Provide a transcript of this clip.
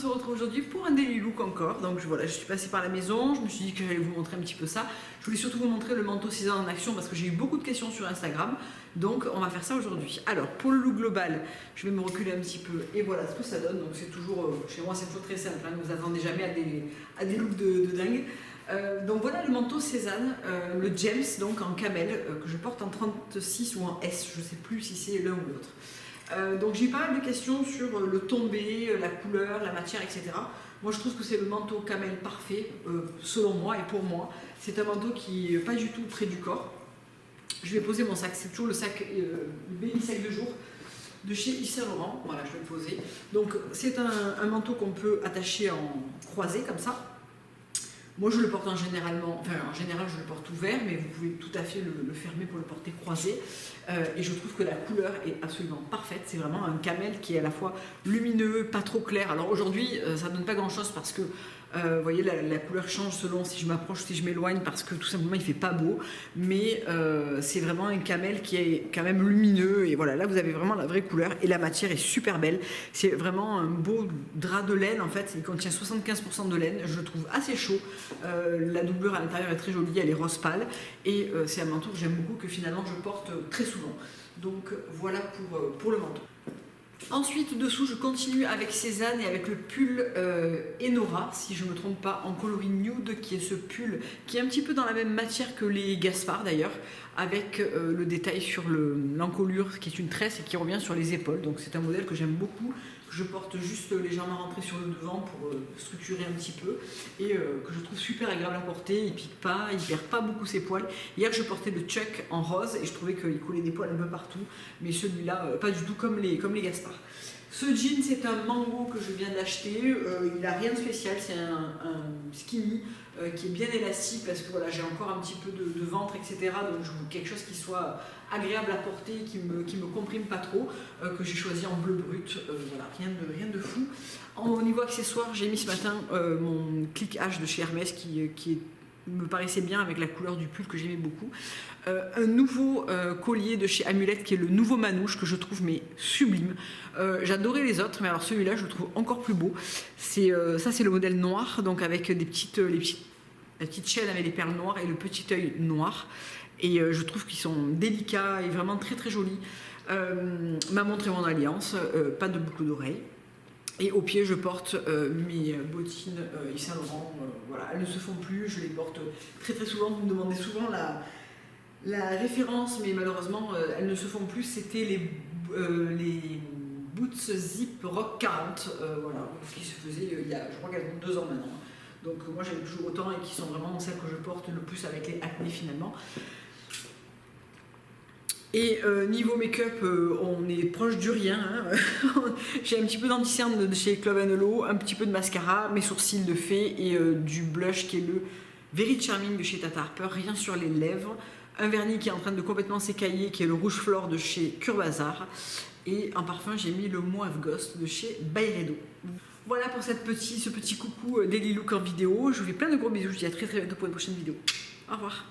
se retrouve aujourd'hui pour un daily look encore. Donc voilà, je suis passée par la maison, je me suis dit que j'allais vous montrer un petit peu ça. Je voulais surtout vous montrer le manteau Cézanne en action parce que j'ai eu beaucoup de questions sur Instagram. Donc on va faire ça aujourd'hui. Alors pour le look global, je vais me reculer un petit peu et voilà ce que ça donne. Donc c'est toujours, chez moi c'est toujours très simple, hein, ne vous attendez jamais à des looks de dingue. Donc voilà le manteau Cézanne, le James donc en camel que je porte en 36 ou en S, je ne sais plus si c'est l'un ou l'autre. Donc j'ai eu pas mal de questions sur le tombé, la couleur, la matière, etc. Moi je trouve que c'est le manteau camel parfait, selon moi et pour moi. C'est un manteau qui n'est pas du tout près du corps. Je vais poser mon sac, c'est toujours le sac, le baby sac de jour de chez Yves Saint Laurent. Voilà, je vais le poser. Donc c'est un manteau qu'on peut attacher en croisé comme ça. Moi je le porte en général je le porte ouvert, mais vous pouvez tout à fait le fermer pour le porter croisé. Et je trouve que la couleur est absolument parfaite. C'est vraiment un camel qui est à la fois lumineux, pas trop clair. Alors aujourd'hui ça ne donne pas grand chose parce que vous voyez la couleur change selon si je m'approche ou si je m'éloigne parce que tout simplement il fait pas beau. Mais c'est vraiment un camel qui est quand même lumineux. Et voilà, là vous avez vraiment la vraie couleur et la matière est super belle. C'est vraiment un beau drap de laine en fait. Il contient 75% de laine. Je le trouve assez chaud. La doublure à l'intérieur est très jolie, elle est rose pâle et c'est un manteau que j'aime beaucoup, que finalement je porte très souvent. Donc voilà pour le manteau. Ensuite dessous je continue avec Cézanne et avec le pull Enora, si je ne me trompe pas, en coloris nude, qui est ce pull qui est un petit peu dans la même matière que les Gaspard d'ailleurs, avec le détail sur l'encolure qui est une tresse et qui revient sur les épaules. Donc c'est un modèle que j'aime beaucoup, que je porte juste légèrement rentré sur le devant pour structurer un petit peu et que je trouve super agréable à porter. Il pique pas, il perd pas beaucoup ses poils. Hier je portais le Chuck en rose et je trouvais qu'il coulait des poils un peu partout, mais celui-là pas du tout comme les Gaspard. Ce jean c'est un mango que je viens d'acheter, il n'a rien de spécial, c'est un skinny qui est bien élastique parce que voilà, j'ai encore un petit peu de ventre, etc. Donc je veux quelque chose qui soit agréable à porter, qui me comprime pas trop, que j'ai choisi en bleu brut, voilà, rien de fou. Au niveau accessoire, j'ai mis ce matin mon clic H de chez Hermès qui me paraissait bien avec la couleur du pull que j'aimais beaucoup. Un nouveau collier de chez Amulette qui est le nouveau manouche que je trouve mais sublime. J'adorais les autres mais alors celui-là je le trouve encore plus beau. Ça c'est le modèle noir, donc avec la petite chaîne avec des perles noires et le petit œil noir. Et je trouve qu'ils sont délicats et vraiment très très jolis. Ma montre et mon alliance, pas de boucle d'oreille. Et au pied, je porte mes bottines Yves Saint Laurent. Voilà, elles ne se font plus, je les porte très très souvent. Vous me demandez souvent la référence, mais malheureusement, elles ne se font plus. C'était les Boots Zip Rock 40, voilà, qui se faisaient il y a, je crois qu'elles ont 2 ans maintenant. Donc moi, j'en ai toujours autant et qui sont vraiment celles que je porte le plus avec les acné finalement. Et niveau make-up, on est proche du rien. Hein. J'ai un petit peu d'anti-cerne de chez Club & Hello, un petit peu de mascara, mes sourcils de fée et du blush qui est le Very Charming de chez Tata Harper, rien sur les lèvres. Un vernis qui est en train de complètement s'écailler, qui est le Rouge Flore de chez Curbazar. Et en parfum, j'ai mis le Mauve Ghost de chez Byredo. Voilà pour ce petit coucou daily look en vidéo. Je vous fais plein de gros bisous. Je vous dis à très très bientôt pour une prochaine vidéo. Au revoir.